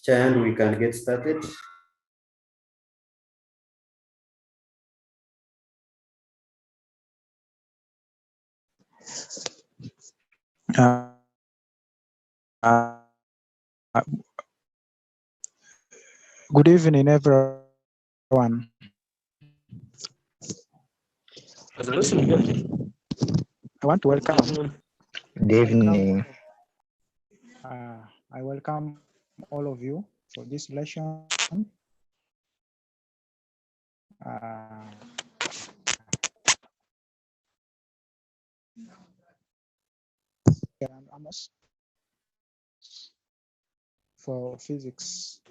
And we can get started. Good evening, everyone. I want to welcome. Good evening. I welcome all of you for this lesson. Yandu Amos for physics.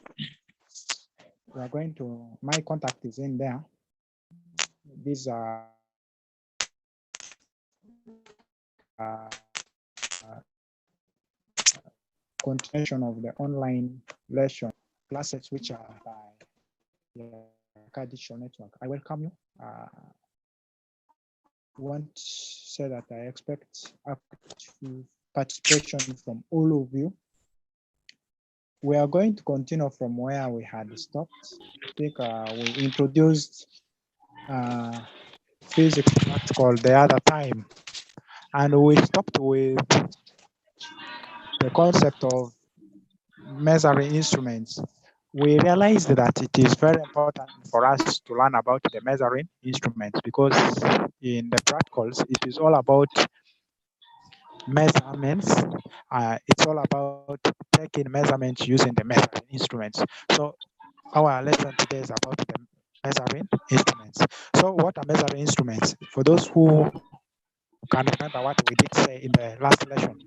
We are going to, my contact is in there. These are continuation of the online lesson classes which are by Yaaka digital network. I welcome you. Want to say that I expect active participation from all of you. We are going to continue from where we had stopped. I think we introduced physics practical the other time, and we stopped with the concept of measuring instruments. We realized that it is very important for us to learn about the measuring instruments because in the practicals, it is all about measurements. It's all about taking measurements using the measuring instruments. So our lesson today is about the measuring instruments. So what are measuring instruments? For those who can remember what we did say in the last lesson.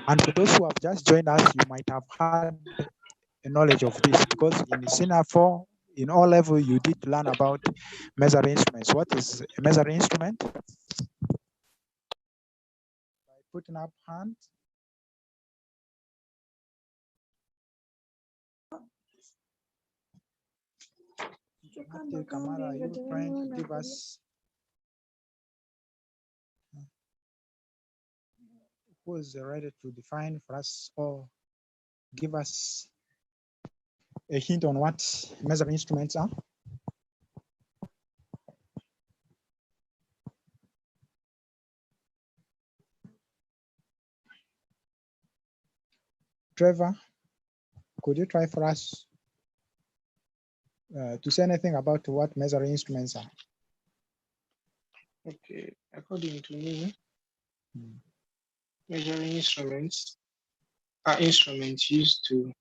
And for those who have just joined us, you might have had a knowledge of this because in Senior 4, in all level, you did learn about measuring instruments. What is a measuring instrument? By putting up hand. Kamara, are you trying to give us who is ready to define for us or give us a hint on what measuring instruments are? Trevor, could you try for us to say anything about what measuring instruments are? Okay, according to me, measuring instruments are instruments used to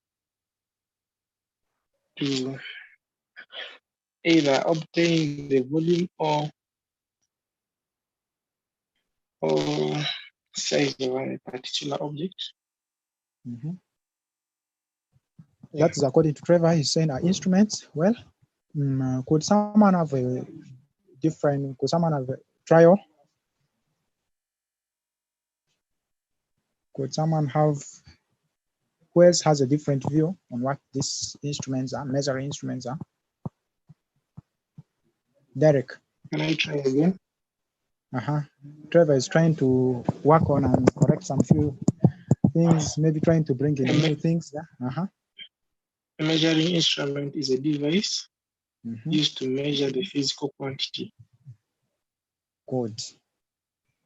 either obtain the volume or size of a particular object. That is according to Trevor. He's saying are instruments. Well, could someone have a different? Could someone have a trial? Could someone have? Who else has a different view on what these instruments are? Measuring instruments are. Derek. Can I try again? Trevor is trying to work on and correct some few things, maybe trying to bring in new things. A measuring instrument is a device used to measure the physical quantity. Good.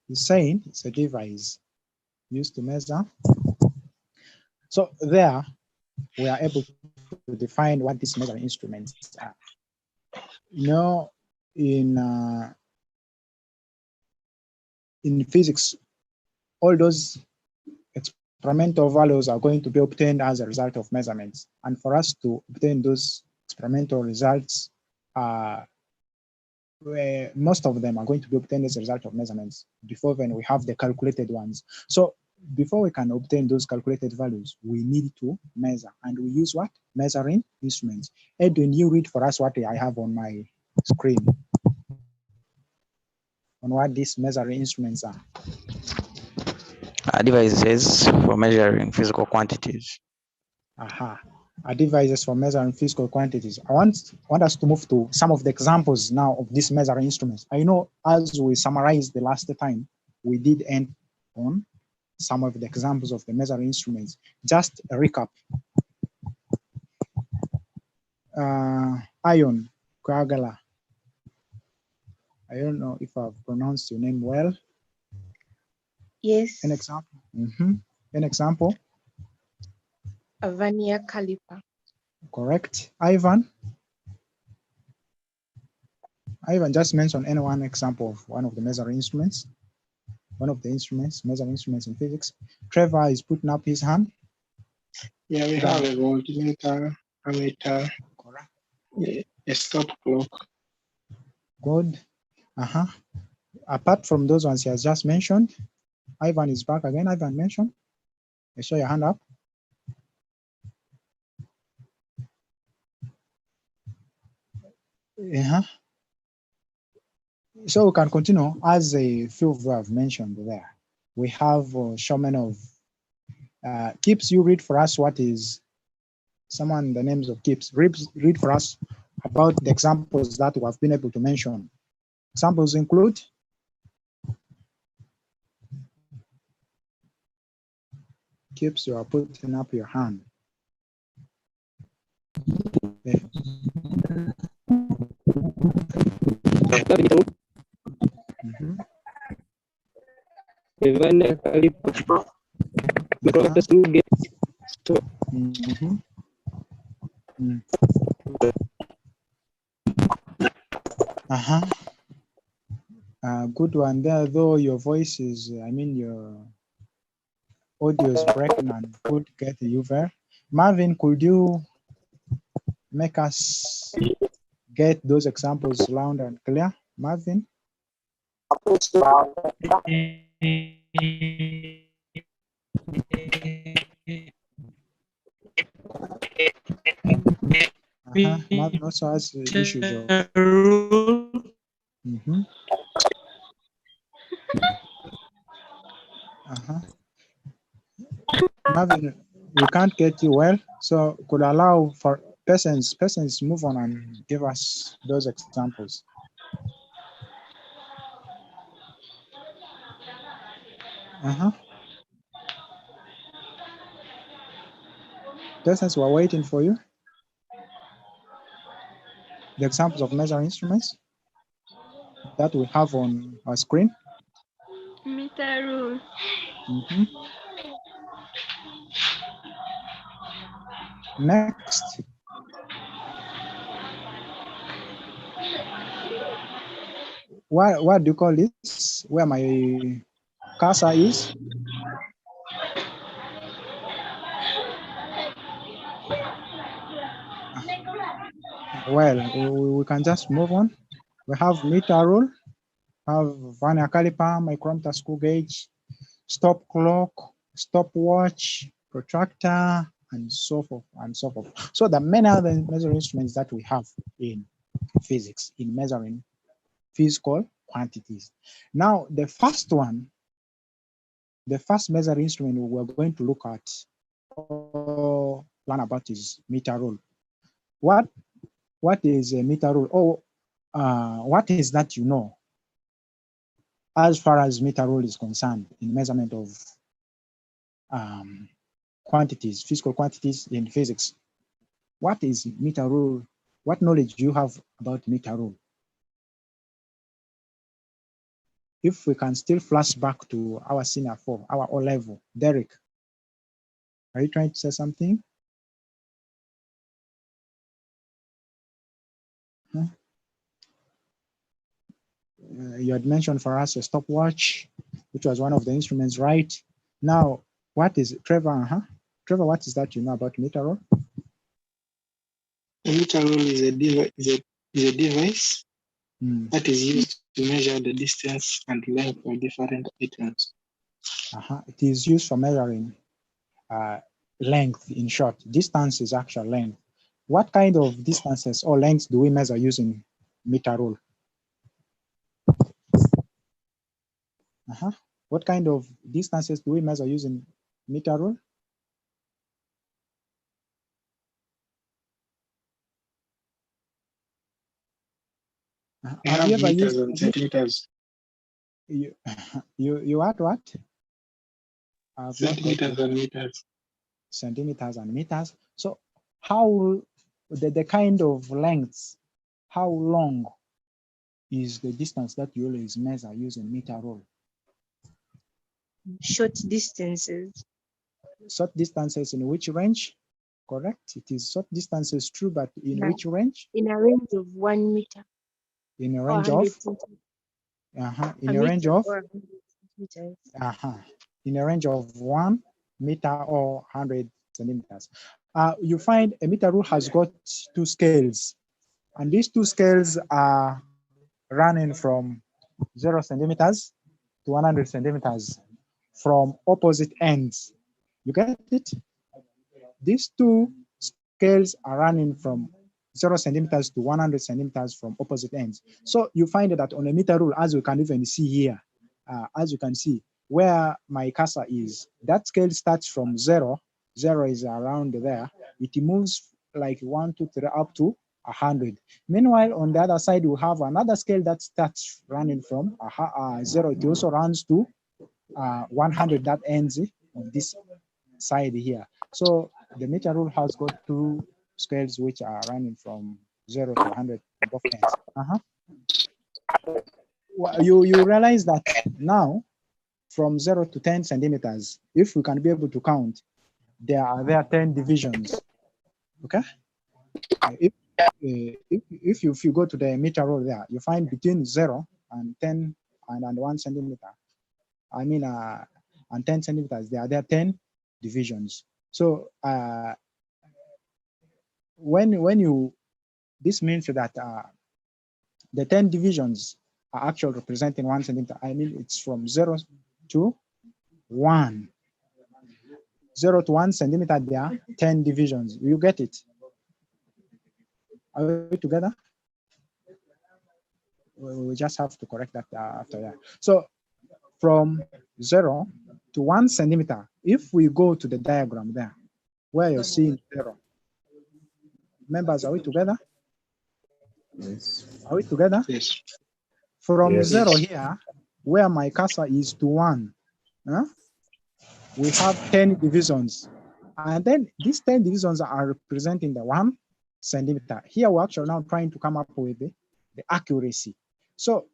He's saying it's a device used to measure. So there, we are able to define what these measuring instruments are. You know, in physics, all those experimental values are going to be obtained as a result of measurements. And for us to obtain those experimental results, most of them are going to be obtained as a result of measurements. Before then, we have the calculated ones. So before we can obtain those calculated values, we need to measure. And we use what? Measuring instruments. Edwin, you read for us what I have on my screen on what these measuring instruments are. Devices for measuring physical quantities. Devices for measuring physical quantities. I want us to move to some of the examples now of these measuring instruments. I know as we summarized the last time, we did end on some of the examples of the measuring instruments. Just a recap. Ion, Koagala. I don't know if I've pronounced your name well. Yes. An example. An example. A Vernier calliper. Correct. Ivan. Ivan, just mention any one example of one of the measuring instruments. One of the instruments, measuring instruments in physics. Trevor is putting up his hand. Yeah, we have a voltmeter, a meter, Correct. a stop clock. Good. Apart from those ones he has just mentioned, Ivan is back again. Ivan, mention. I show your hand up. So we can continue as a few of you have mentioned there. We have showman of Kips. You read for us what is someone the names of Kips. Read for us about the examples that we have been able to mention. Examples include Kips, you are putting up your hand. Okay. Good one there, though your voice is, your audio is breaking and could get you there. Marvin, could you make us get those examples loud and clear? Marvin? Marvin also has issues of Marvin, we can't get you well, so could allow for persons move on and give us those examples. Persons, we're waiting for you. The examples of measuring instruments that we have on our screen. Meter rule. Next. What do you call this? Where my cursor is? Well, we can just move on. We have meter rule, have Vernier caliper, micrometer, screw gauge, stop clock, stopwatch, protractor, and so forth and so forth. So the many other measuring instruments that we have in physics in measuring physical quantities. Now, the first measuring instrument we're going to look at or learn about is meter rule. What is a meter rule? What is that you know as far as meter rule is concerned in measurement of quantities, physical quantities in physics? What is meter rule? What knowledge do you have about meter rule? If we can still flash back to our senior 4, our O level, Derek, are you trying to say something? You had mentioned for us a stopwatch, which was one of the instruments, right? Now, what is Trevor? Trevor, what is that you know about meter rule? A meter rule is a device that is used to measure the distance and length of different items. It is used for measuring length. In short, distance is actual length. What kind of distances or lengths do we measure using meter rule? What kind of distances do we measure using meter rule? Have you ever used centimeters? You had what? Centimeters and meters. Centimeters and meters. So how the kind of lengths, how long is the distance that you always measure using meter rule? Short distances. Short distances in which range? Correct. It is short distances, true, but in which range? In a range of 1 meter. In a range of? In a range of? Meters. In a range of 1 meter or 100 centimeters. You find a meter rule has got 2 scales, and these 2 scales are running from 0 centimeters to 100 centimeters from opposite ends. You get it? These 2 scales are running from 0 centimeters to 100 centimeters from opposite ends. So you find that on a meter rule, as you can even see here, as you can see where my cursor is, that scale starts from 0. 0 is around there. It moves like 1, 2, 3 up to 100. Meanwhile, on the other side, we have another scale that starts running from 0. It also runs to 100 that ends on this side here. So the meter rule has got 2 scales which are running from 0 to 100 on both ends. Well, you realize that now from 0 to 10 centimeters, if we can be able to count, there are 10 divisions. Okay. If you go to the meter rule there, you find between 0 and 10 and 1 centimeter. I mean, and 10 centimeters, there are 10 divisions. So when you, this means that the 10 divisions are actually representing 1 centimeter. I mean, it's from 0 to 1. 0 to 1 centimeter, there are 10 divisions. You get it? Are we together? We just have to correct that after that. So from 0 to 1 centimeter, if we go to the diagram there, where you're seeing 0. Members, are we together? Yes. Are we together? Yes. From Yes. 0 here, where my cursor is to 1, we have 10 divisions. And then these 10 divisions are representing the 1 centimeter. Here we're actually now trying to come up with the accuracy. So,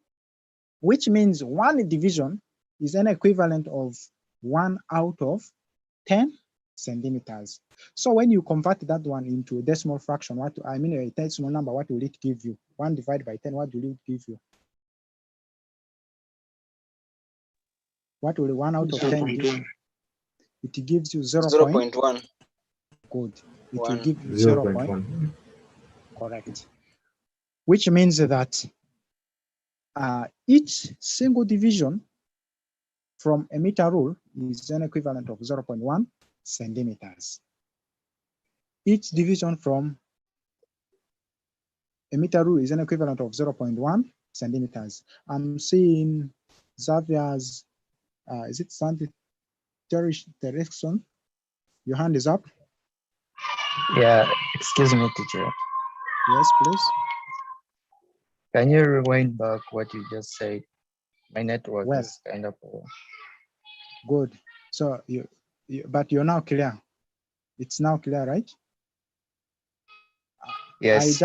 which means 1 division is an equivalent of 1 out of 10 centimeters. So when you convert that one into a decimal fraction, a decimal number, what will it give you? 1 divided by 10, what will it give you? What will 1 out of 10 give you? It gives you 0.1. Good. It will give you 0.1. Correct. Which means that each single division from a meter rule is an equivalent of 0.1 centimeters. Each division from a meter rule is an equivalent of 0.1 centimeters. I'm seeing Xavier's, is it Sandy Direction? Your hand is up. Yeah, excuse me, teacher. Yes, please. Can you rewind back what you just said? My network is kind of poor. Good. So but you're now clear. It's now clear, right? Yes.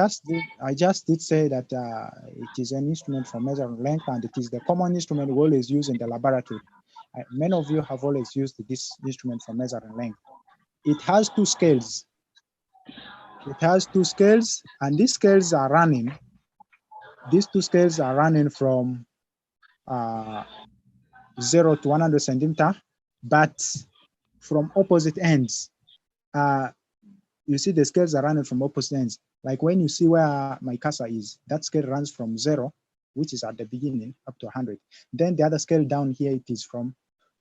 I just did say that it is an instrument for measuring length, and it is the common instrument we always use in the laboratory. Many of you have always used this instrument for measuring length. It has 2 scales. It has 2 scales, and these scales are running. These 2 scales are running from 0 to 100 centimeter, but from opposite ends. You see the scales are running from opposite ends. Like when you see where my cursor is, that scale runs from 0, which is at the beginning, up to 100. Then the other scale down here, it is from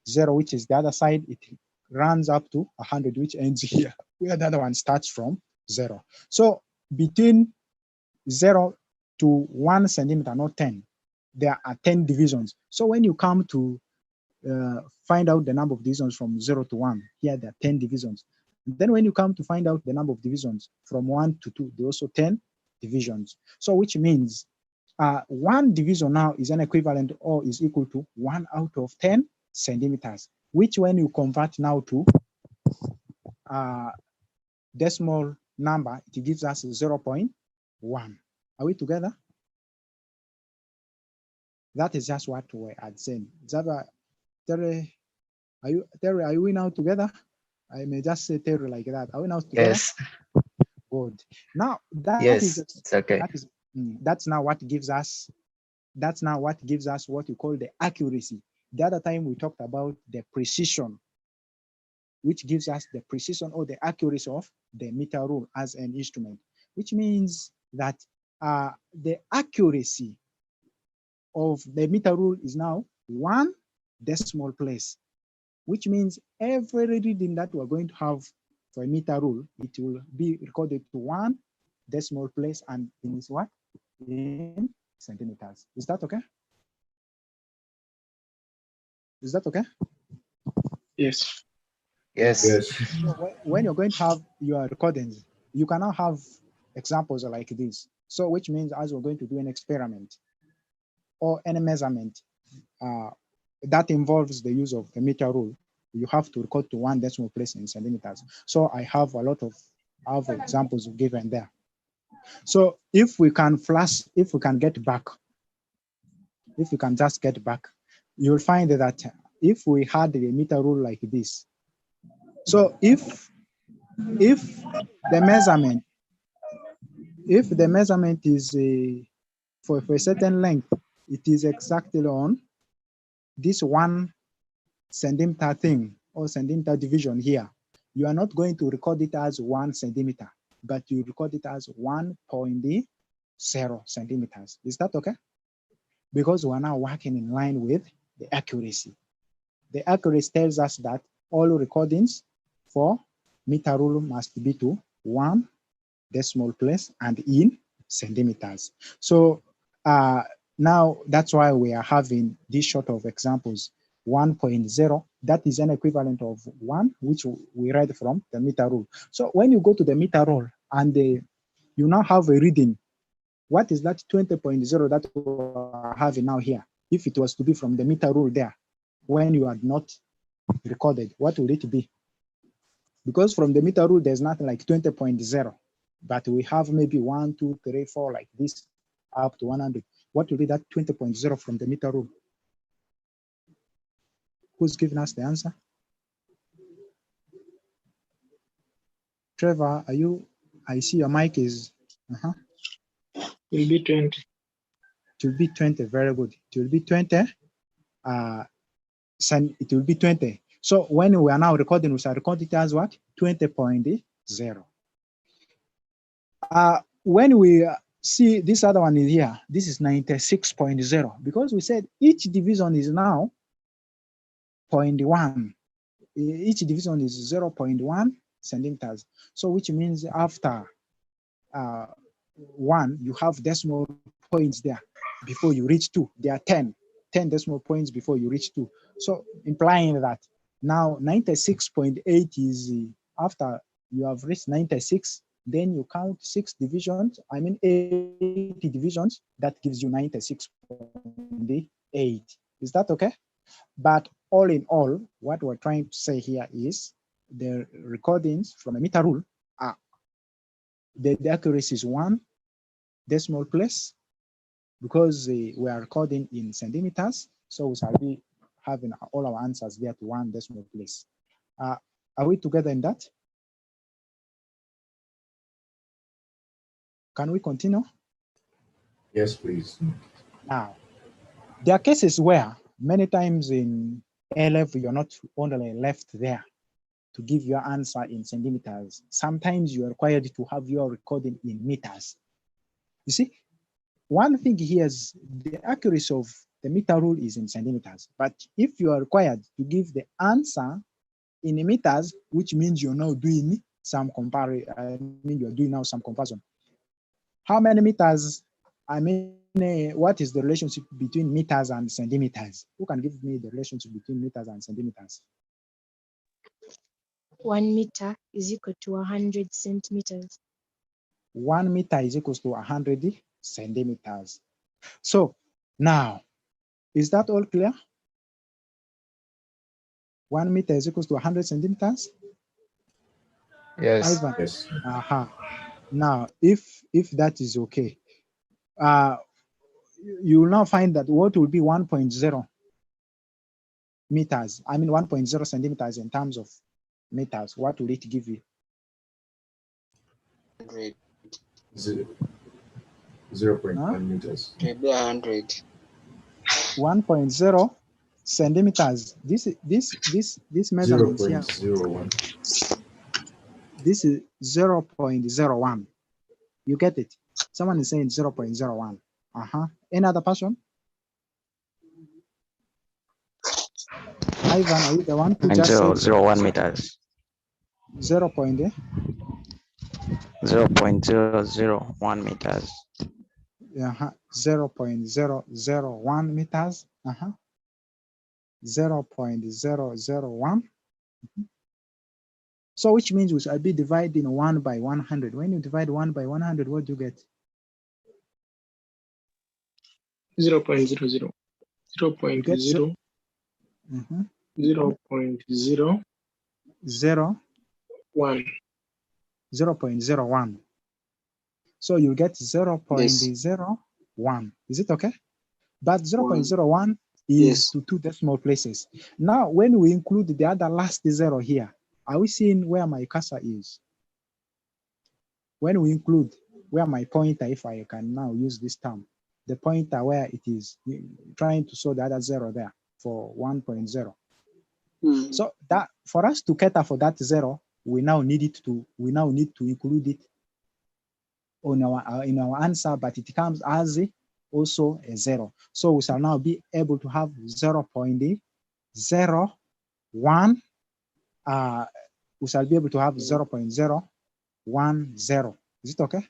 0, which is the other side. It runs up to 100, which ends here, where the other one starts from 0. So between 0 to 1 centimeter, not 10, there are 10 divisions. So when you come to find out the number of divisions from 0 to 1, here there are 10 divisions. Then when you come to find out the number of divisions from 1 to 2, there are also 10 divisions. So which means 1 division now is an equivalent or is equal to 1 out of 10 centimeters. which when you convert now to decimal number, it gives us 0.1. Are we together? That is just what we are saying. Terry, are we now together? I may just say Terry like that. Are we now together? Yes. Good. Now that Yes, is it's okay. that's now what gives us what you call the accuracy. The other time we talked about the precision, which gives us the precision or the accuracy of the meter rule as an instrument, which means that the accuracy of the meter rule is now 1 decimal place, which means every reading that we're going to have for a meter rule, it will be recorded to 1 decimal place and in what? In centimeters. Is that okay? Is that okay? Yes. Yes. So when you're going to have your recordings, you can now have examples like this. So which means as we're going to do an experiment or any measurement that involves the use of the meter rule, you have to record to 1 decimal place in centimeters. So I have a lot of examples given there. So if we can get back, if we can just get back, you'll find that if we had a meter rule like this, so if the measurement is for a certain length, it is exactly on this 1 centimeter thing or centimeter division here, you are not going to record it as 1 centimeter, but you record it as 1.0 centimeters. Is that okay? Because we're now working in line with the accuracy. The accuracy tells us that all recordings for meter rule must be to 1 decimal place and in centimeters. So now that's why we are having this sort of examples. 1.0, that is an equivalent of 1, which we read from the meter rule. So when you go to the meter rule and you now have a reading, what is that 20.0 that we're having now here? If it was to be from the meter rule there, when you had not recorded, what would it be? Because from the meter rule, there's nothing like 20.0, but we have maybe 1, 2, 3, 4 like this up to 100. What will be that 20.0 from the meter rule? Who's giving us the answer? Trevor, are you? I see your mic is. Will be 20. It will be 20. Very good. It will be 20. It will be 20. So when we are now recording, we shall record it as what? 20.0. When we see this other one is here, this is 96.0 because we said each division is now 0.1. Each division is 0.1 centimeters. So which means after 1, you have decimal points there before you reach 2. There are 10 decimal points before you reach 2. So implying that now 96.8 is after you have reached 96, then you count 6 divisions, 80 divisions, that gives you 96.8. Is that okay? But all in all, what we're trying to say here is the recordings from a meter rule are the accuracy is 1 decimal place because we are recording in centimeters. So we shall be having all our answers there to 1 decimal place. Are we together in that? Can we continue? Yes, please. Now, there are cases where many times in A-level, you're not only left there to give your answer in centimeters. Sometimes you are required to have your recording in meters. You see, one thing here is the accuracy of the meter rule is in centimeters. But if you are required to give the answer in meters, which means you're now doing some comparison, you're doing now some comparison. How many meters? What is the relationship between meters and centimeters? Who can give me the relationship between meters and centimeters? 1 meter is equal to 100 centimeters. 1 meter is equal to 100 centimeters. So now, is that all clear? 1 meter is equals to 100 centimeters? Yes. Ivan? Yes. Now, if that is okay, you will now find that what will be 1.0 meters, 1.0 centimeters in terms of meters, what will it give you? 100. 0.1 meters. Maybe 100. 1.0 centimeters. This measurement here, 0.01. this is 0.01. You get it? Someone is saying 0.01. Any other person? Ivan, are you the one who just said 0.001 meters? 0.001 meters. 0.001 meters. 0.001. So which means we shall be dividing 1 by 100. When you divide 1 by 100, what do you get? 0.00. 0.0. 0.01. So you get 0.01. Is it okay? But 0.01 is to 2 decimal places. Now, when we include the other last 0 here, are we seeing where my cursor is? When we include where my pointer, if I can now use this term, the pointer where it is, trying to show the other 0 there for 1.0. So that for us to cater for that 0, we now need to include it on in our answer, but it comes as also a 0. So we shall now be able to have 0.01. We shall be able to have 0.010. Is it okay?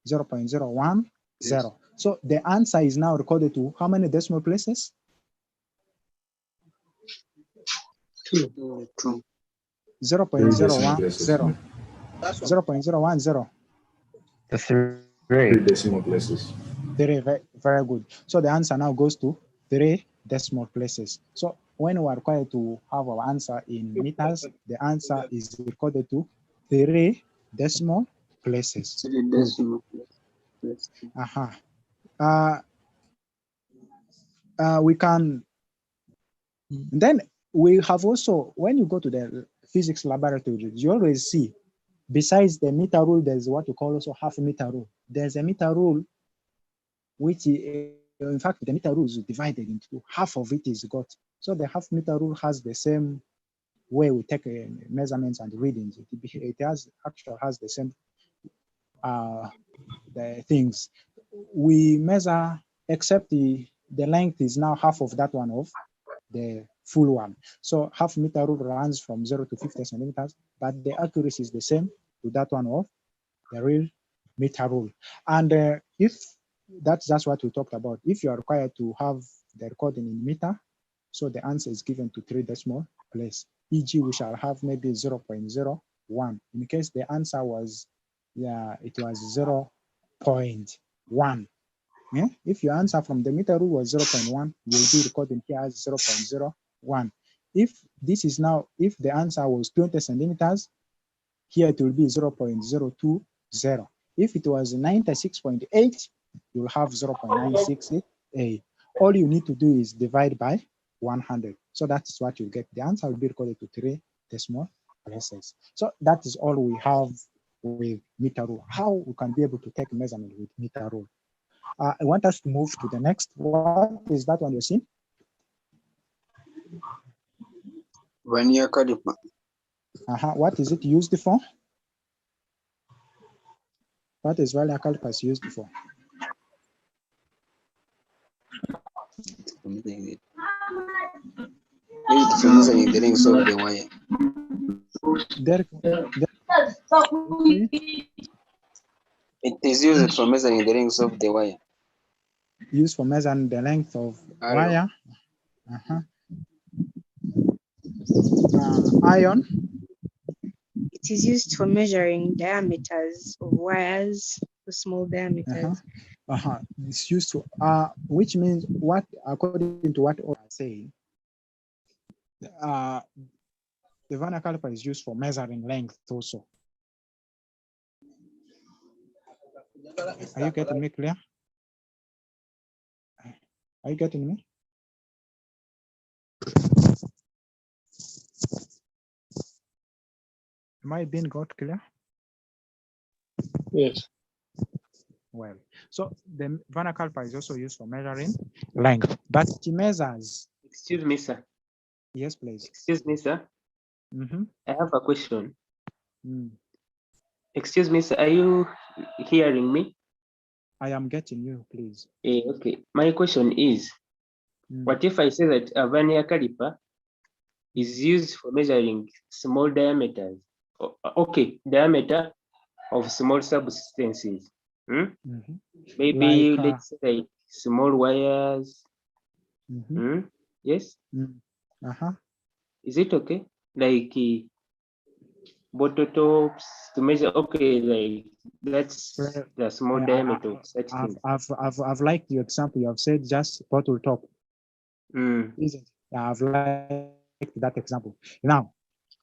0.010. Yes. So the answer is now recorded to how many decimal places? 2. 0.010. 0.010. The 3 decimal places. 3, very good. So the answer now goes to 3 decimal places. So when we are required to have our answer in meters, the answer is recorded to 3 decimal places. 3 decimal places. We can, then we have also, when you go to the physics laboratory, you always see, besides the meter rule, there's what you call also half meter rule. There's a meter rule, which in fact, the meter rule is divided into half of it is got. So the half meter rule has the same way we take measurements and readings. It actually has the same the things. We measure, except the length is now half of that one of the full one. So half meter rule runs from 0 to 50 centimeters, but the accuracy is the same to that one of the real meter rule. And if that's just what we talked about, if you are required to have the recording in meter, so the answer is given to 3 decimal place. E.g., we shall have maybe 0.01. In case the answer was, it was 0.1. Yeah? If your answer from the meter rule was 0.1, you'll be recording here as 0.01. If this is now, if the answer was 20 centimeters, here it will be 0.020. If it was 96.8, you'll have 0.968. All you need to do is divide by 100. So that's what you get. The answer will be recorded to 3 decimal places. So that is all we have with meter rule. How we can be able to take measurement with meter rule. I want us to move to the next. What is that one you're seeing? Vernier calliper. What is it used for? What is Vernier caliper used for? Used for measuring the length of the wire. It is used for measuring the length of the wire. Used for measuring the length of wire. Iron. It is used for measuring diameters of wires, the small diameters. It's used to, which means what, according to what I say, the vernier caliper is used for measuring length also. Are you getting me clear? Are you getting me? Am I being got clear? Yes. Well, so the vernier caliper is also used for measuring length, but it measures. Excuse me, sir. Yes, please. Excuse me, sir. Mm-hmm. I have a question. Mm. Excuse me, sir. Are you hearing me? I am getting you, please. Okay. My question is, what if I say that a vernier caliper is used for measuring small diameters? Okay, diameter of small substances. Mm-hmm. Maybe Like, let's say like small wires. Yes. Uh-huh. Is it okay? Like bottle tops to measure. Okay, like that's the small diameter of such things. I've liked your example. You have said just bottle top. Isn't? I've liked that example. Now,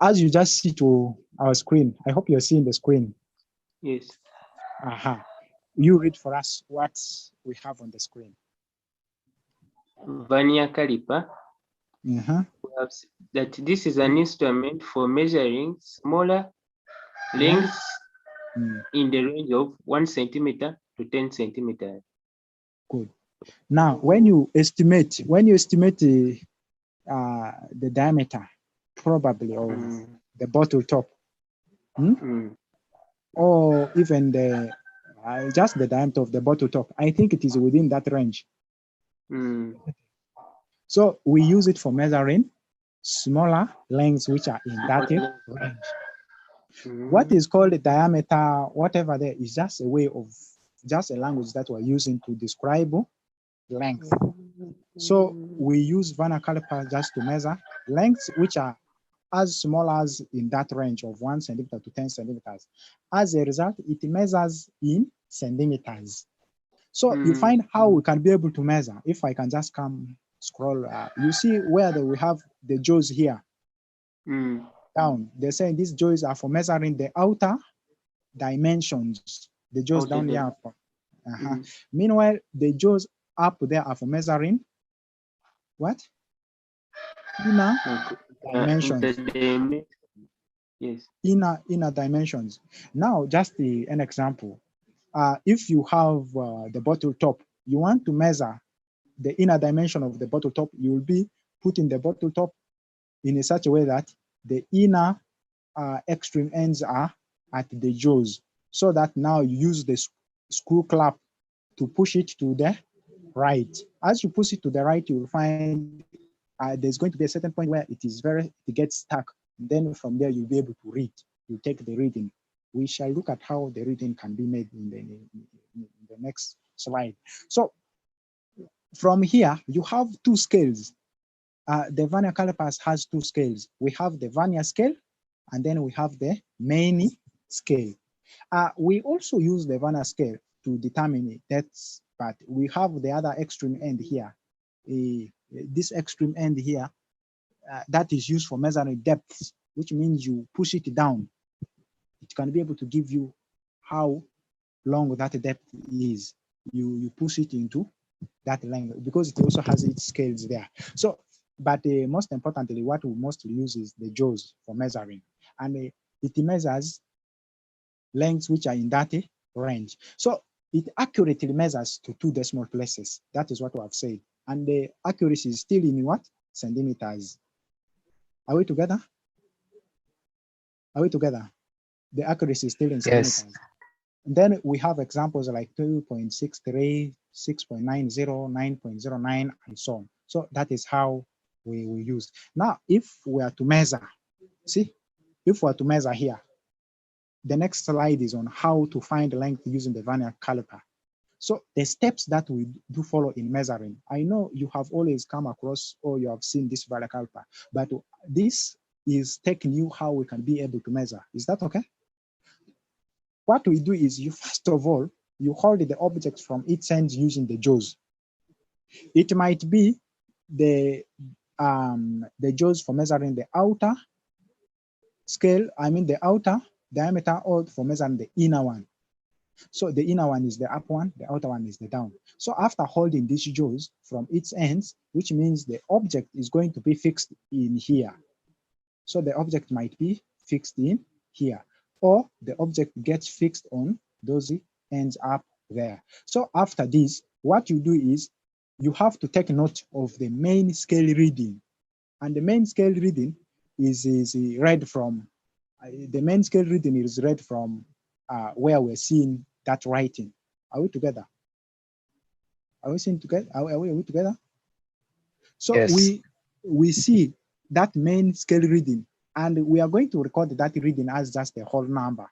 as you just see to our screen, I hope you're seeing the screen. Yes. You read for us what we have on the screen. Vernier caliper. We have that this is an instrument for measuring smaller lengths in the range of 1 centimeter to 10 centimeters. Good. Now, when you estimate the diameter, probably of the bottle top, or even the just the diameter of the bottle top, I think it is within that range. So we use it for measuring smaller lengths which are in that range. What is called the diameter, whatever there is just a way of, just a language that we're using to describe length. So we use vernier caliper just to measure lengths which are as small as in that range of 1 centimeter to 10 centimeters. As a result, it measures in centimeters. So you find how we can be able to measure. If I can just come scroll, you see where we have the jaws here. Down, they're saying these jaws are for measuring the outer dimensions. The jaws down here. Meanwhile, the jaws up there are for measuring what? Inner dimensions. Yes. Inner dimensions. Now, just an example. If you have the bottle top, you want to measure the inner dimension of the bottle top, you will be putting the bottle top in such a way that the inner extreme ends are at the jaws, so that now you use the screw clap to push it to the right. As you push it to the right, you will find there's going to be a certain point where it gets stuck. Then from there, you'll be able to read. You take the reading. We shall look at how the reading can be made in the next slide. So from here, you have two scales. The vernier calipers has two scales. We have the vernier scale, and then we have the main scale. We also use the vernier scale to determine depths, but we have the other extreme end here. This extreme end here, that is used for measuring depths, which means you push it down. It can be able to give you how long that depth is. You push it into that length because it also has its scales there. So, but most importantly, what we mostly use is the jaws for measuring, and it measures lengths which are in that range. So it accurately measures to 2 decimal places. That is what we have said. And the accuracy is still in what? Centimeters. Are we together? Are we together? The accuracy is still in centimeters. Yes. And then we have examples like 2.63, 6.90, 9.09, and so on. So that is how we use. Now, if we are to measure, see, if we are to measure here, the next slide is on how to find length using the vernier caliper. So the steps that we do follow in measuring, I know you have always come across or you have seen this vernier caliper, but this is taking you how we can be able to measure. Is that okay? What we do is you, first of all, you hold the object from its ends using the jaws. It might be the jaws for measuring the outer scale, I mean the outer diameter, or for measuring the inner one. So the inner one is the up one, the outer one is the down. So after holding these jaws from its ends, which means the object is going to be fixed in here. So the object might be fixed in here, or the object gets fixed on those ends up there. So after this, what you do is you have to take note of the main scale reading. And the main scale reading is read from, the main scale reading is read from where we're seeing that writing. Are we together? Are we seeing together? Are we together? So Yes. we see that main scale reading, and we are going to record that reading as just a whole number.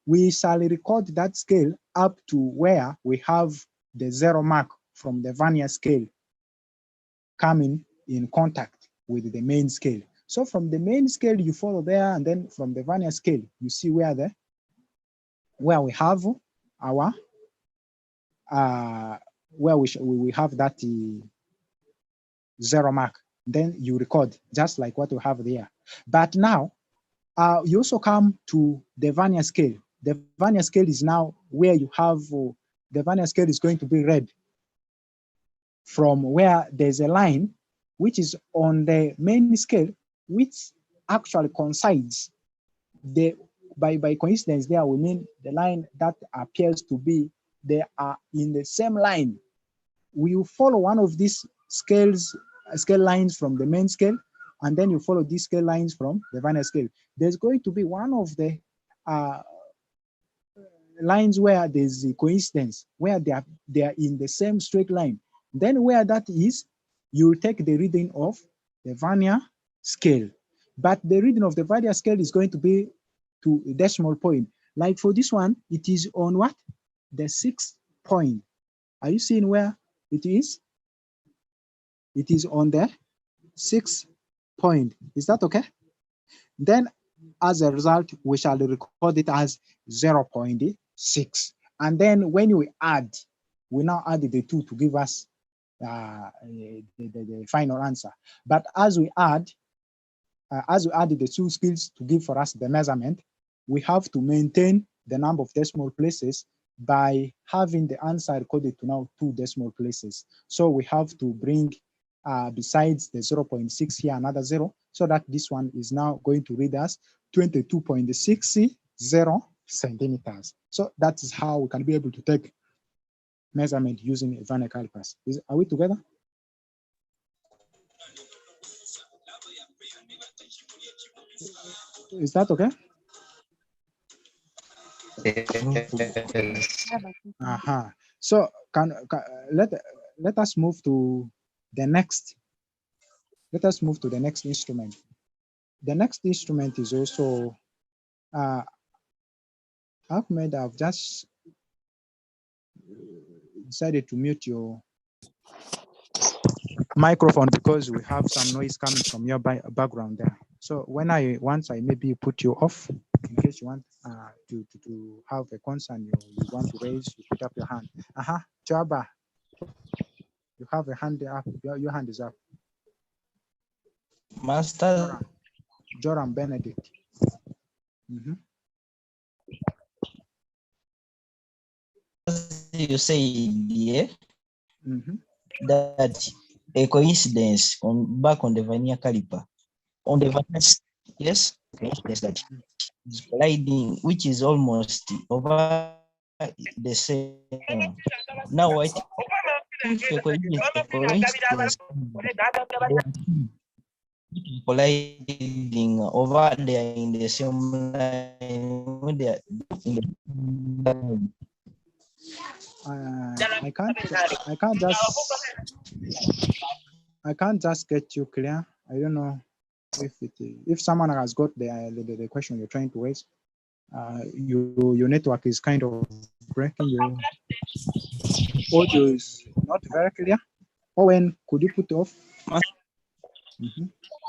We shall record that scale up to where we have the 0 mark from the Vernier scale coming in contact with the main scale. So from the main scale, you follow there, and then from the Vernier scale, you see where we have our where we have that 0 mark. Then you record just like what we have there. But now you also come to the Vernier scale. The Vernier scale is now where you have the Vernier scale is going to be read from where there's a line which is on the main scale, which actually coincides. By coincidence there, we mean the line that appears to be, they are in the same line. We will follow one of these scale lines from the main scale, and then you follow these scale lines from the Vernier scale. There's going to be one of the lines where there's a coincidence, where they are in the same straight line. Then where that is, you take the reading of the Vernier scale. But the reading of the Vernier scale is going to be to a decimal point. Like for this one, it is on what? The 6th point. Are you seeing where it is? It is on the 6th point. Is that okay? Then as a result, we shall record it as 0.6. And then when we add, we now add the 2 to give us the final answer. But as we add the 2 scales to give for us the measurement, we have to maintain the number of decimal places by having the answer recorded to now 2 decimal places. So we have to bring, besides the 0.6 here, another 0, so that this one is now going to read us 22.60 centimeters. So that is how we can be able to take measurement using a Vernier calipers. Are we together? Is that okay? So let us move to the next. Let us move to the next instrument. The next instrument is also Ahmed. I've just decided to mute your microphone because we have some noise coming from your background there. So once I maybe put you off, in case you want to have a concern you want to raise, you put up your hand. Chaba, you have a hand up. Your hand is up. Master Joram Benedict. You say, yeah, that a coincidence back on the Vernier caliper. On the Vernier, yes, coincidence that is colliding, which is almost over the same. Now I think a coincidence colliding over there in the same line. I can't just get you clear. I don't know if someone has got the question you're trying to raise. Your network is kind of breaking. Your audio is not very clear. Owen, could you put off?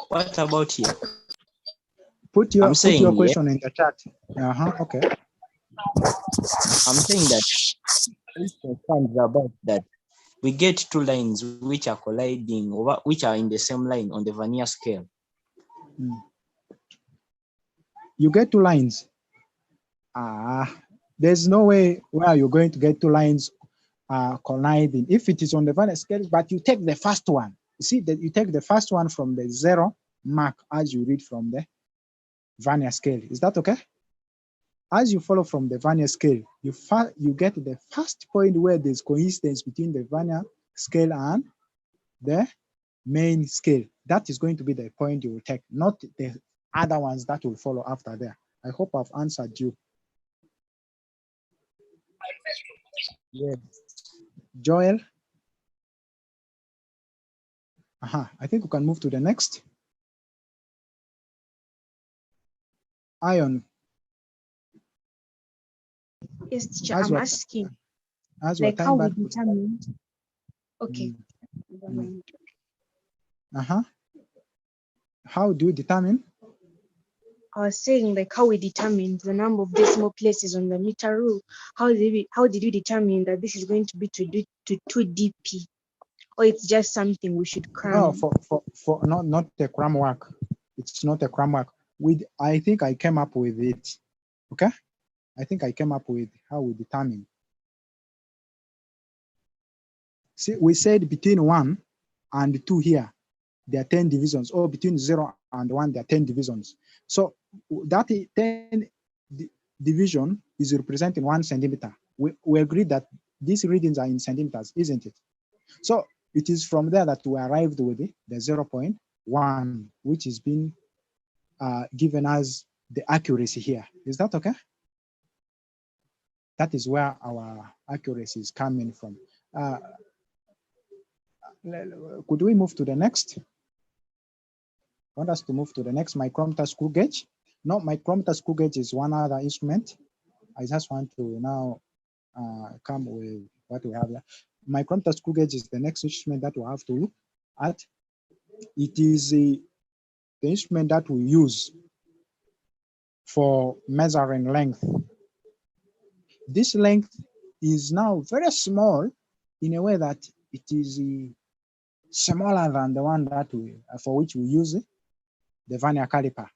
What about here? Put your question in the chat. Okay. I'm saying that about that we get 2 lines which are colliding, which are in the same line on the Vernier scale. you get 2 lines. There's no way where you're going to get 2 lines colliding if it is on the Vernier scale, but you take the first one. You see that you take the first one from the 0 mark as you read from the Vernier scale. Is that okay? As you follow from the Vernier scale, you get the first point where there's coincidence between the Vernier scale and the main scale. That is going to be the point you will take, not the other ones that will follow after there. I hope I've answered you. Yeah. Joel? I think we can move to the next. Ion. Yes, teacher, I'm asking, like how we determine. Okay. How do you determine? I was saying like how we determine the number of decimal places on the meter rule. How did you determine that this is going to be to 2 dp, or it's just something we should cram? No, for not the cram work. It's not a cram work. I think I came up with it. Okay, I think I came up with how we determine. See, we said between 1 and 2 here, there are 10 divisions, or between 0 and 1, there are 10 divisions. So that 10 division is representing 1 centimeter. We agreed that these readings are in centimeters, isn't it? So it is from there that we arrived with the 0.1, which is being given as the accuracy here. Is that okay? That is where our accuracy is coming from. Could we move to the next? I want us to move to the next micrometer screw gauge. No, micrometer screw gauge is one other instrument. I just want to now come with what we have here. Micrometer screw gauge is the next instrument that we have to look at. It is the instrument that we use for measuring length. This length is now very small in a way that it is smaller than the one that for which we use the Vernier caliper.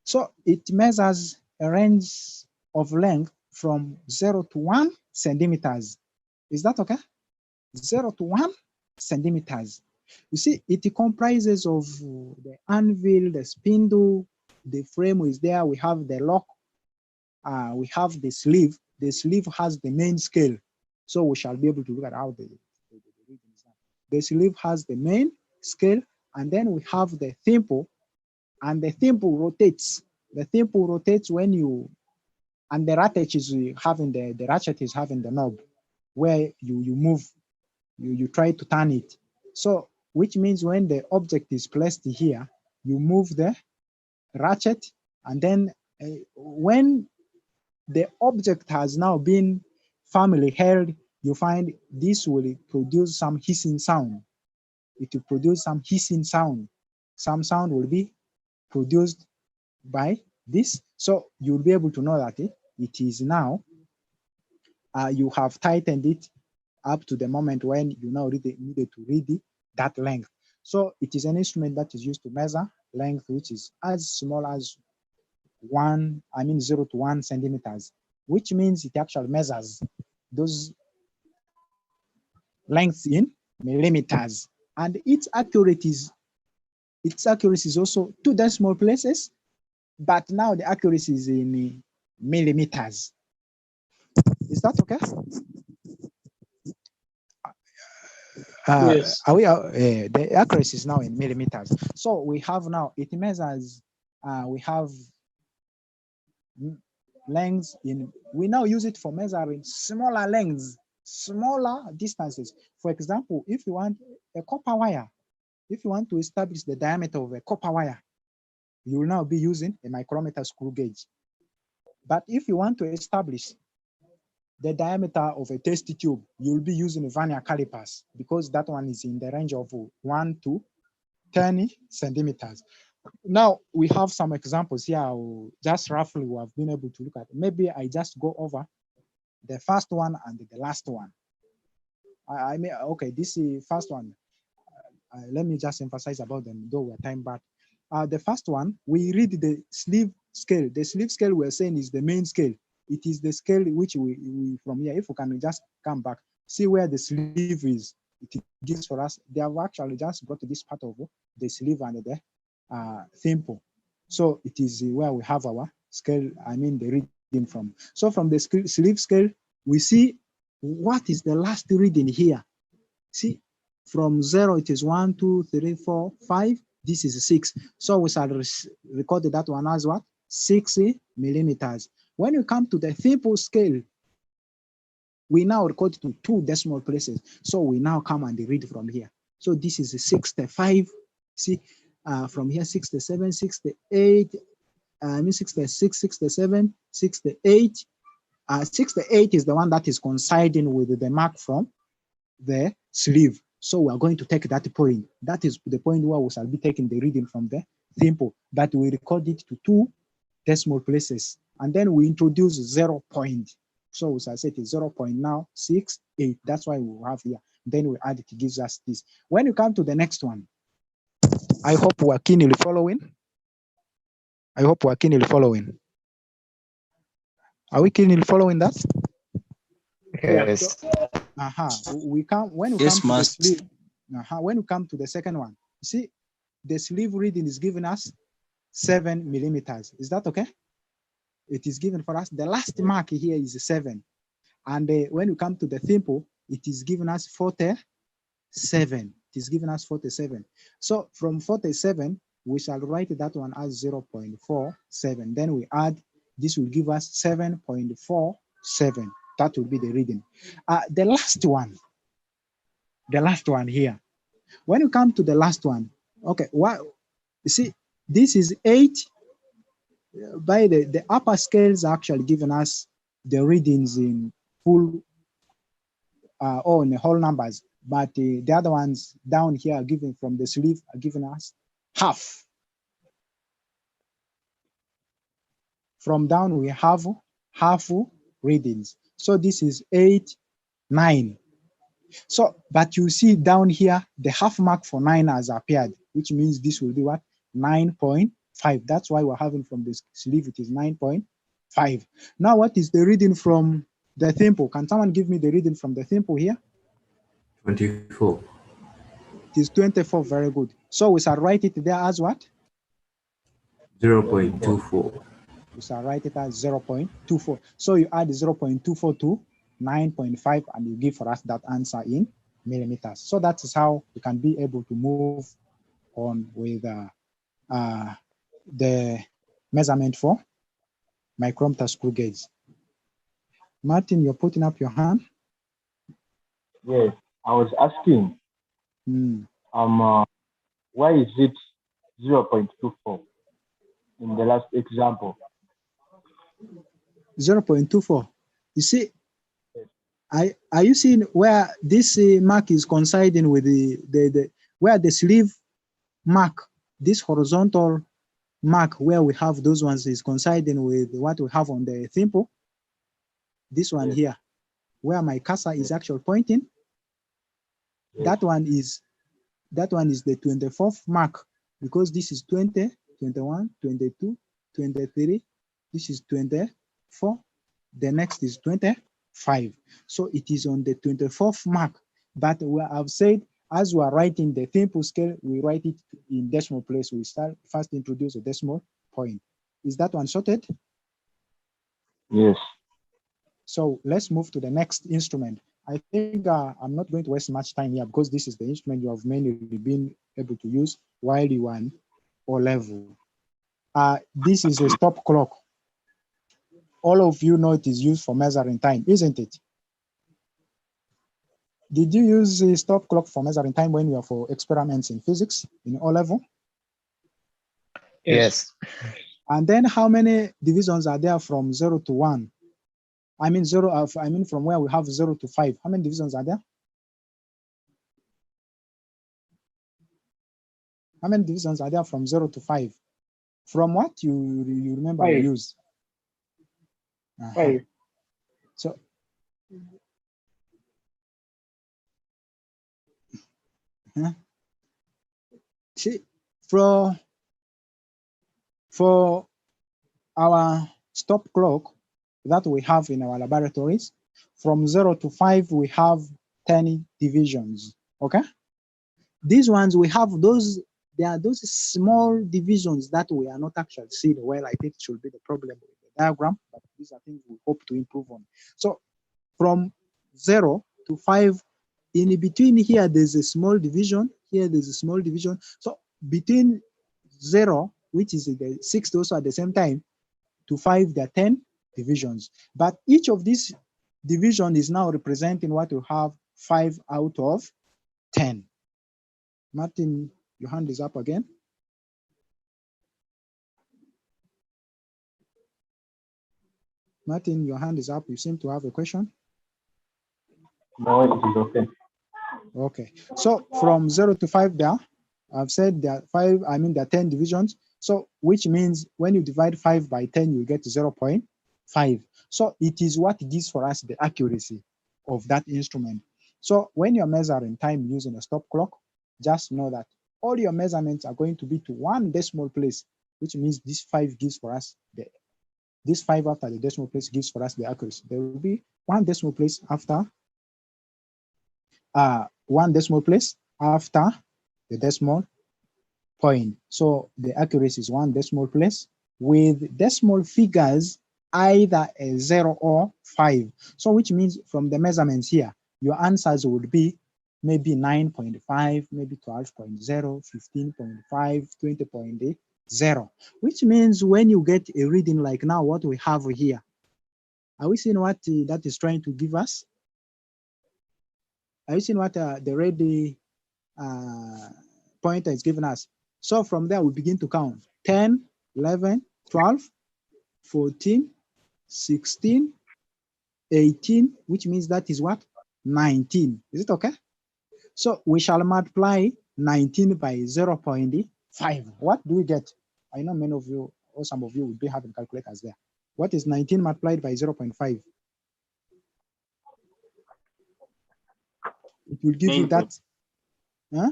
So it measures a range of length from 0 to 1 centimeters. Is that okay? 0 to 1 centimeters. You see, it comprises of the anvil, the spindle, the frame is there. We have the lock. We have the sleeve. The sleeve has the main scale. So we shall be able to look at how the readings are. The sleeve has the main scale, and then we have the thimble, and the thimble rotates. The thimble rotates when you, and the ratchet is having the ratchet is having the knob where you move, you try to turn it. So which means when the object is placed here, you move the ratchet, and then when the object has now been firmly held, you find this will produce some hissing sound. It will produce some hissing sound. Some sound will be produced by this. So you'll be able to know that it is now, you have tightened it up to the moment when you now needed to read that length. So it is an instrument that is used to measure length, which is as small as 0 to 1 centimeters, which means it actually measures those lengths in millimeters. And its accuracy is also 2 decimal places, but now the accuracy is in millimeters. Is that okay? Yes. The accuracy is now in millimeters. So we have now, it measures, we have lengths in, we now use it for measuring smaller lengths, smaller distances. For example, if you want a copper wire, if you want to establish the diameter of a copper wire, you will now be using a micrometer screw gauge. But if you want to establish the diameter of a test tube, you'll be using Vernier calipers, because that one is in the range of 1 to 10 centimeters. Now we have some examples here, just roughly we have been able to look at. Maybe I just go over the first one and the last one. I mean, okay, this is first one. Let me just emphasize about them, though we're time back. The first one, we read the sleeve scale. The sleeve scale we're saying is the main scale. It is the scale which we from here, if we can just come back, see where the sleeve is. It gives for us, they have actually just brought this part of the sleeve and the thimble. So it is where we have our scale, I mean the reading from. So from the sleeve scale, we see what is the last reading here. See, from 0, it is 1, 2, 3, 4, 5. This is 6. So we shall record that one as what? 6 millimeters. When you come to the thimble scale, we now record to 2 decimal places. So we now come and read from here. So this is 65. See, from here, 67, 68, I mean 66, 67, 68. 68 is the one that is coinciding with the mark from the sleeve. So we are going to take that point. That is the point where we shall be taking the reading from the thimble, but we record it to 2 decimal places. And then we introduce 0 point. So we shall set it 0 point now, 68. That's why we have here. Then we add it, gives us this. When you come to the next one, I hope we are keenly following. I hope we are keenly following. Are we keenly following that? Yes. So, we come when we Yes, come to the master. sleeve. When we come to the second one, you see, the sleeve reading is giving us 7 millimeters. Is that okay? It is given for us. The last mark here is 7, and when you come to the thimble, it is giving us 47. It is giving us 47. So from 47, we shall write that one as 0.47. Then we add, this will give us 7.47. That will be the reading. The last one here. When you come to the last one, okay, what you see, this is 8. By the upper scales are actually giving us the readings in full or in the whole numbers, but the other ones down here are given from the sleeve are giving us half. From down we have half readings. So this is 8, 9. So, but you see down here, the half mark for 9 has appeared, which means this will be what? 9.5. That's why we're having from the sleeve, it is 9.5. Now, what is the reading from the thimble? Can someone give me the reading from the thimble here? 24. It is 24, very good. So we shall write it there as what? 0.24. We shall write it as 0.24. So you add 0.24 to 9.5 and you give for us that answer in millimeters. So that is how we can be able to move on with the measurement for micrometer screw gauge. Martin, you're putting up your hand. Yes, I was asking, why is it 0.24 in the last example? 0.24. You see, are you seeing where this mark is coinciding with the where the sleeve mark, this horizontal mark where we have those ones is coinciding with what we have on the thimble? This one here, where my cursor is actually pointing, that one is the 24th mark, because this is 20, 21, 22, 23, this is 24, the next is 25. So it is on the 24th mark, but I've said, as we are writing the thimble scale, we write it in decimal place. We start first introduce a decimal point. Is that one sorted? Yes. So let's move to the next instrument. I think I'm not going to waste much time here because this is the instrument you have mainly been able to use while you are on O level. This is a stop clock. All of you know it is used for measuring time, isn't it? Did you use a stop clock for measuring time when you are for experiments in physics in O level? Yes. And then how many divisions are there from 0 to 1? I mean from where we have 0 to 5. How many divisions are there? How many divisions are there from 0 to 5? From what you remember 5. we use? 5. So see, For our stop clock that we have in our laboratories, from 0 to 5, we have 10 divisions, okay? These ones, we have those, there are those small divisions that we are not actually seeing. Well, I think it should be the problem with the diagram, but these are things we hope to improve on. So from 0 to 5, in between here, there's a small division. Here, there's a small division. So between 0, which is the 6 also at the same time, to 5, there are 10 divisions. But each of these division is now representing what you have 5 out of 10. Martin, your hand is up again. Martin, your hand is up. You seem to have a question. No, it is okay. Okay. So from 0 to 5 there, I've said there are 5, I mean there are 10 divisions. So which means when you divide 5 by 10, you get 0.5. So it is what gives for us the accuracy of that instrument. So when you're measuring time using a stop clock, just know that all your measurements are going to be to one decimal place, which means this 5 gives for us this 5 after the decimal place gives for us the accuracy. There will be one decimal place after the decimal point. So the accuracy is one decimal place with decimal figures either a 0 or 5. So which means from the measurements here, your answers would be maybe 9.5, maybe 12.0, 15.5, 20.0, which means when you get a reading like now what we have here, are we seeing what that is trying to give us? Are you seeing what the red pointer is giving us? So from there, we begin to count 10, 11, 12, 14, 16, 18, which means that is what? 19. Is it okay? So we shall multiply 19 by 0.5. What do we get? I know many of you, or some of you will be having calculators there. What is 19 multiplied by 0.5? It will give you that. Huh?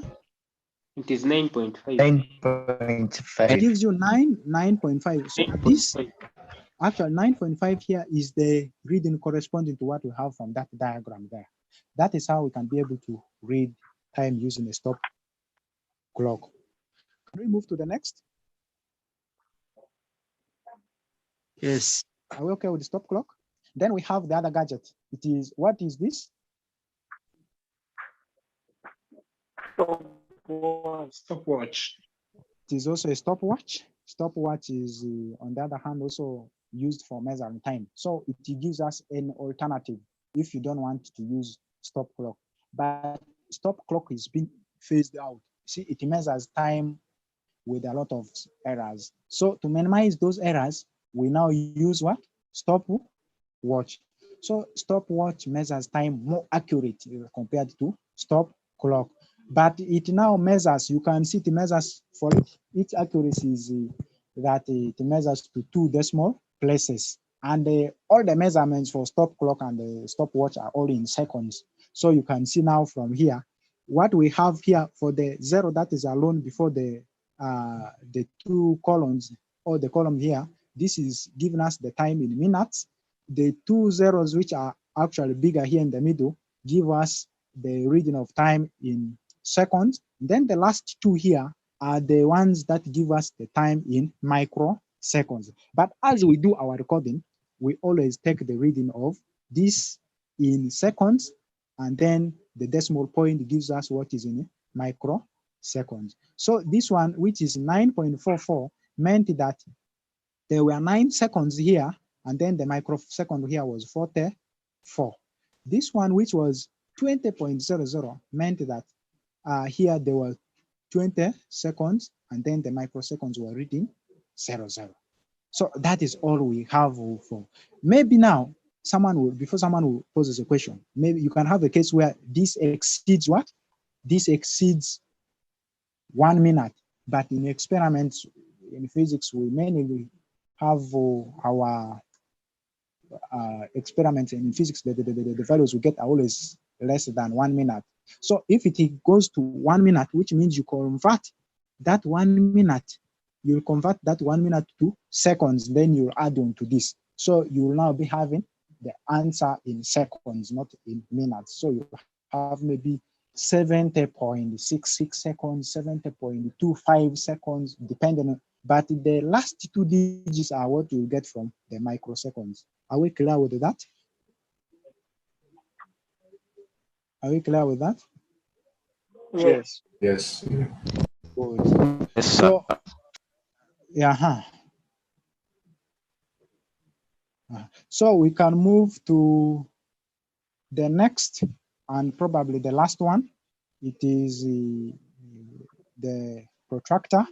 It is 9.5. 9.5. It gives you 9.5. So this actual 9.5 here is the reading corresponding to what we have from that diagram there. That is how we can be able to read time using a stop clock. Can we move to the next? Yes. Are we okay with the stop clock? Then we have the other gadget. It is, what is this? Stopwatch. It is also a stopwatch. Stopwatch is, on the other hand, also used for measuring time. So it gives us an alternative if you don't want to use stop clock. But stop clock is being phased out. See, it measures time with a lot of errors. So to minimize those errors, we now use what? Stopwatch. So stopwatch measures time more accurately compared to stop clock. But it now measures, you can see it measures for its accuracy is that it measures to 2 decimal places. And all the measurements for stop clock and the stopwatch are all in seconds. So you can see now from here, what we have here for the 0 that is alone before the 2 columns or the column here, this is giving us the time in minutes. The 2 zeros which are actually bigger here in the middle give us the reading of time in seconds. Then the last 2 here are the ones that give us the time in microseconds. But as we do our recording, we always take the reading of this in seconds, and then the decimal point gives us what is in microseconds. So this one, which is 9.44, meant that there were 9 seconds here, and then the microsecond here was 44. This one, which was 20.00, meant that here there were 20 seconds, and then the microseconds were reading 00. So that is all we have for. Maybe now, before someone will poses a question, maybe you can have a case where this exceeds what? This exceeds 1 minute, but in experiments in physics, we mainly have our experiments in physics, the values we get are always less than 1 minute. So if it goes to 1 minute, which means you convert that 1 minute you'll convert that 1 minute to seconds, then you'll add on to this. So you'll now be having the answer in seconds, not in minutes. So you have maybe 70.66 seconds, 70.25 seconds, depending on, but the last 2 digits are what you get from the microseconds. Are we clear with that? Are we clear with that? Yes. Yes. Good. Yes, sir. So, yeah. So we can move to the next and probably the last one. It is the protractor.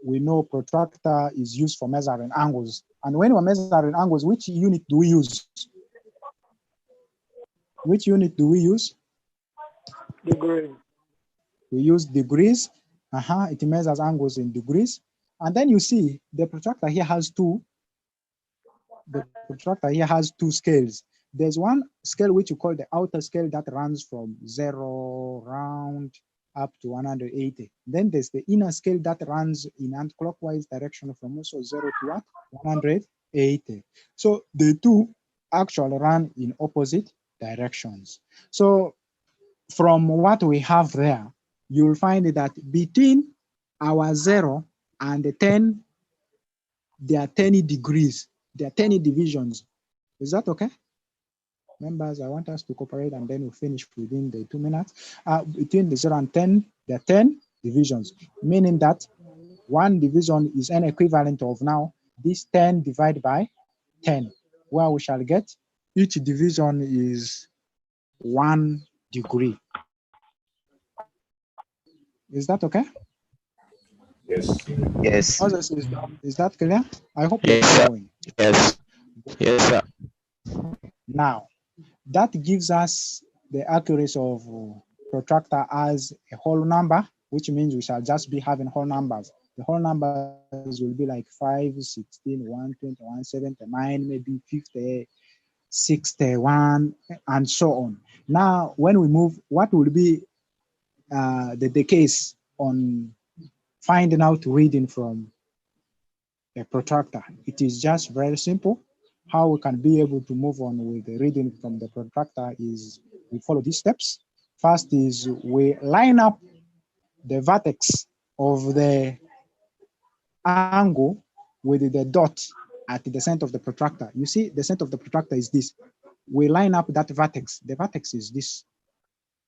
We know protractor is used for measuring angles. And when we're measuring angles, which unit do we use? Which unit do we use? Degree. We use degrees. It measures angles in degrees. And then you see the protractor here has two. The protractor here has 2 scales. There's one scale which you call the outer scale that runs from 0 round up to 180. Then there's the inner scale that runs in anti-clockwise direction from also 0 to what? 180. So the two actually run in opposite directions. So from what we have there, you'll find that between our 0 and the 10, there are 10 degrees, there are 10 divisions. Is that okay? Members, I want us to cooperate and then we'll finish within the 2 minutes. Between the 0 and 10, there are 10 divisions, meaning that 1 division is an equivalent of now this 10 divided by 10, where we shall get each division is 1 degree. Is that okay? Yes. Yes. Is that clear? I hope you're Yes, sir. following. Yes. Yes, sir. Now, that gives us the accuracy of protractor as a whole number, which means we shall just be having whole numbers. The whole numbers will be like 5, 16, 120, 179, maybe 50, 61, and so on. Now, when we move, what will be the case on finding out reading from a protractor? It is just very simple. How we can be able to move on with the reading from the protractor is we follow these steps. First is we line up the vertex of the angle with the dot at the center of the protractor. You see, the center of the protractor is this. We line up that vertex. The vertex is this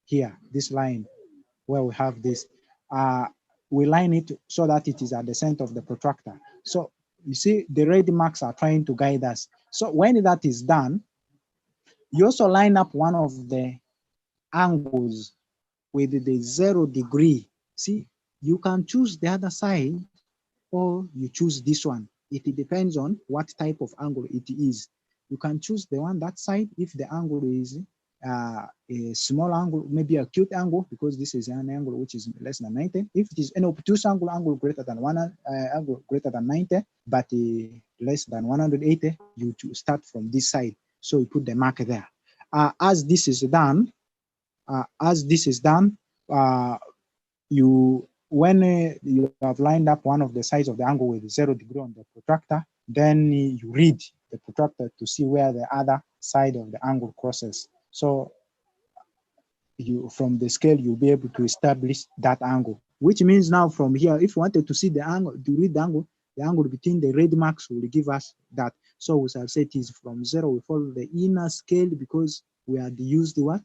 here, this line where we have this. We line it so that it is at the center of the protractor. So you see, the red marks are trying to guide us. So when that is done, you also line up one of the angles with the 0 degree. See, you can choose the other side or you choose this one. It depends on what type of angle it is. You can choose the one that side if the angle is a small angle, maybe a acute angle, because this is an angle which is less than 90. If it is an obtuse angle greater than angle greater than 90, but less than 180, you start from this side. So you put the mark there. As this is done, when you have lined up one of the sides of the angle with 0 degree on the protractor, then you read the protractor to see where the other side of the angle crosses. So from the scale, you'll be able to establish that angle, which means now from here, if you wanted to see the angle, to read the angle between the red marks will give us that. So we shall say it is from 0, we follow the inner scale because we had used what?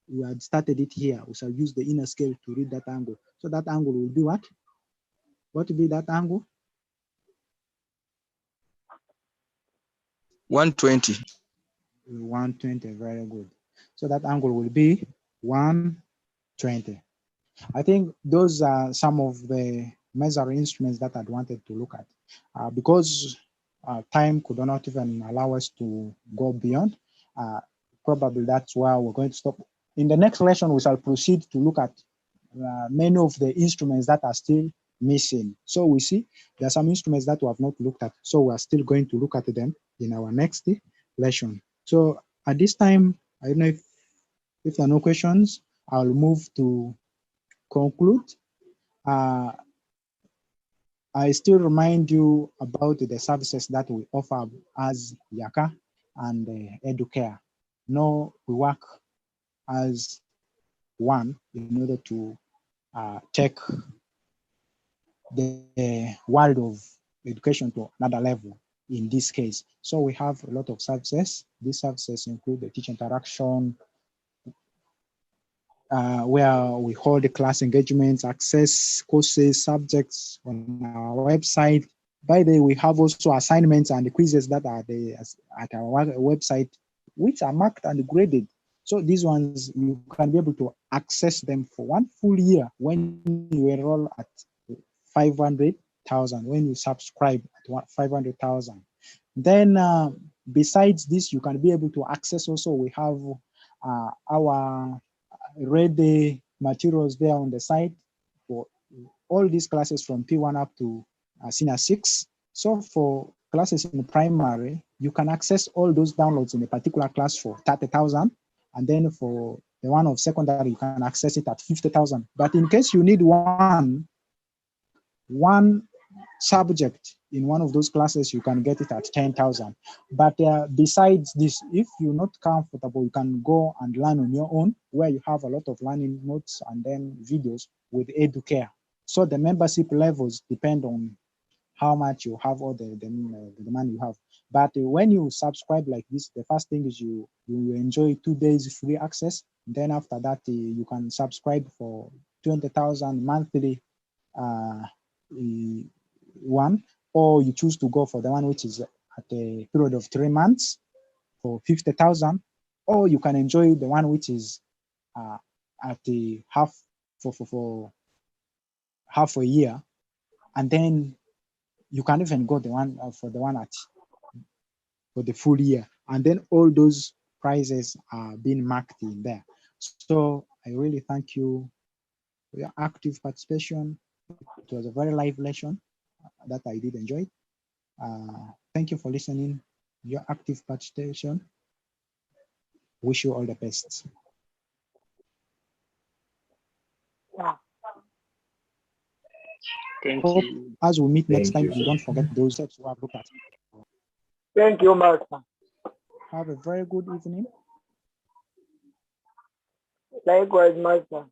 We had started it here. We shall use the inner scale to read that angle. So that angle will be what? What will be that angle? 120. 120, very good. So that angle will be 120. I think those are some of the measuring instruments that I'd wanted to look at. Because time could not even allow us to go beyond, probably that's why we're going to stop. In the next lesson, we shall proceed to look at many of the instruments that are still missing. So we see there are some instruments that we have not looked at. So we are still going to look at them in our next lesson. So at this time, I don't know if there are no questions, I'll move to conclude. I still remind you about the services that we offer as Yaaka and Educare. No, we work as one in order to take the world of education to another level in this case. So we have a lot of services. These services include the teacher interaction, where we hold the class engagements, access courses, subjects on our website. By the way, we have also assignments and quizzes that are at our website, which are marked and graded. So these ones, you can be able to access them for 1 full year when you enroll at 500,000, when you subscribe at 500,000. Then besides this, you can be able to access also, we have our read materials there on the site for all these classes from P1 up to senior 6. So for classes in primary, you can access all those downloads in a particular class for 30,000. And then for the one of secondary, you can access it at 50,000. But in case you need one subject in one of those classes, you can get it at 10,000. But besides this, if you're not comfortable, you can go and learn on your own, where you have a lot of learning notes and then videos with Educare. So the membership levels depend on how much you have or the money you have. But when you subscribe like this, the first thing is you enjoy 2 days free access. Then after that, you can subscribe for 20,000 monthly one, or you choose to go for the one which is at a period of 3 months for 50,000, or you can enjoy the one which is at the half for half a year, and then you can even go the one for the one for the full year, and then all those prices are being marked in there. So I really thank you for your active participation. It was a very live lesson that I did enjoy. Thank you for listening, your active participation. Wish you all the best. Thank Hope you. as we meet next Thank time, you, you don't sir. forget those steps we have looked at. Thank you, Master. Have a very good evening. Likewise, Master.